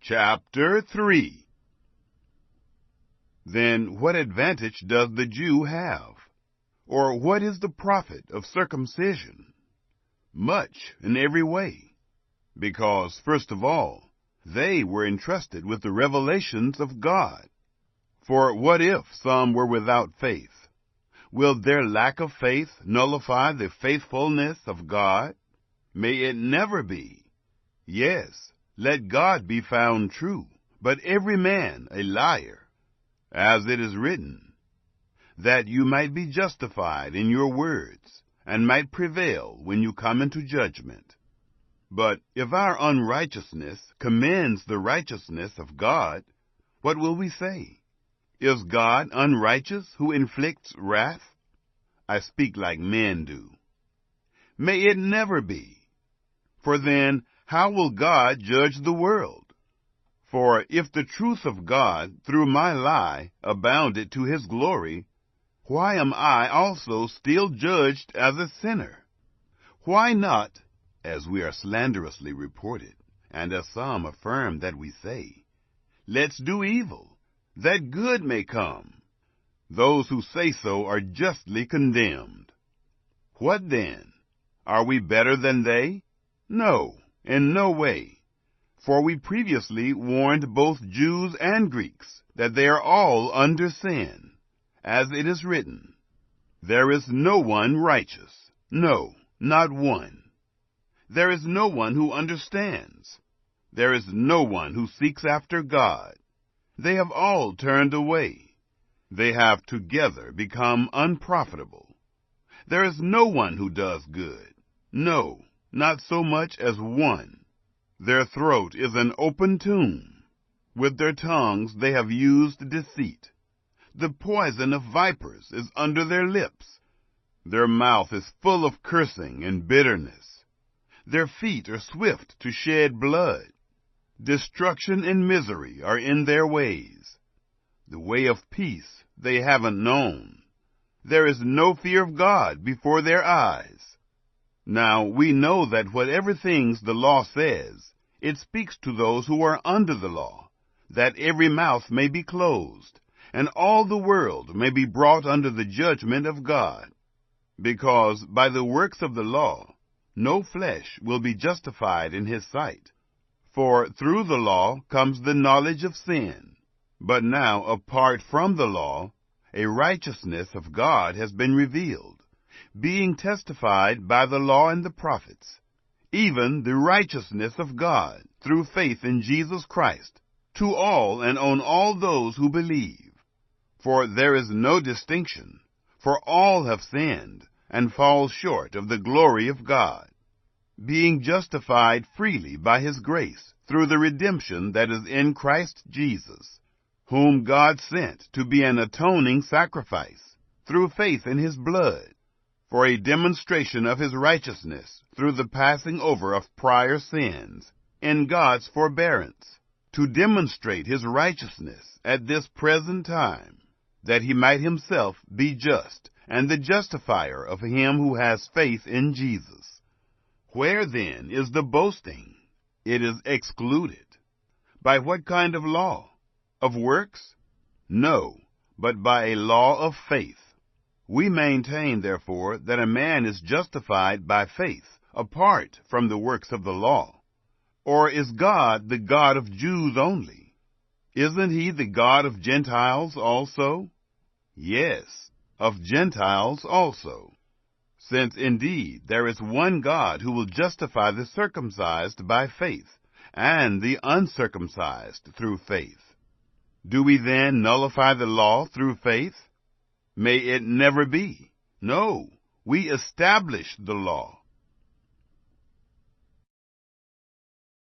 Chapter 3. Then what advantage does the Jew have? Or what is the profit of circumcision? Much in every way. Because, first of all, they were entrusted with the revelations of God. For what if some were without faith? Will their lack of faith nullify the faithfulness of God? May it never be. Yes, let God be found true, but every man a liar. As it is written, that you might be justified in your words, and might prevail when you come into judgment. But if our unrighteousness commends the righteousness of God, what will we say? Is God unrighteous who inflicts wrath? I speak like men do. May it never be. For then, how will God judge the world? For if the truth of God through my lie abounded to his glory, why am I also still judged as a sinner? Why not, as we are slanderously reported, and as some affirm that we say, let's do evil, that good may come? Those who say so are justly condemned. What then? Are we better than they? No, in no way. For we previously warned both Jews and Greeks that they are all under sin, as it is written, there is no one righteous, no, not one. There is no one who understands. There is no one who seeks after God. They have all turned away. They have together become unprofitable. There is no one who does good. No, not so much as one. Their throat is an open tomb. With their tongues they have used deceit. The poison of vipers is under their lips. Their mouth is full of cursing and bitterness. Their feet are swift to shed blood. Destruction and misery are in their ways. The way of peace they haven't known. There is no fear of God before their eyes. Now we know that whatever things the law says, it speaks to those who are under the law, that every mouth may be closed, and all the world may be brought under the judgment of God. Because by the works of the law, no flesh will be justified in his sight. For through the law comes the knowledge of sin. But now, apart from the law, a righteousness of God has been revealed, being testified by the law and the prophets, even the righteousness of God through faith in Jesus Christ, to all and on all those who believe. For there is no distinction, for all have sinned and fall short of the glory of God, being justified freely by his grace through the redemption that is in Christ Jesus, whom God sent to be an atoning sacrifice through faith in his blood, for a demonstration of his righteousness through the passing over of prior sins in God's forbearance, to demonstrate his righteousness at this present time, that he might himself be just and the justifier of him who has faith in Jesus. Where then is the boasting? It is excluded. By what kind of law? Of works? No, but by a law of faith. We maintain, therefore, that a man is justified by faith, apart from the works of the law. Or is God the God of Jews only? Isn't he the God of Gentiles also? Yes, of Gentiles also. Since indeed there is one God who will justify the circumcised by faith, and the uncircumcised through faith. Do we then nullify the law through faith? May it never be. No, we establish the law.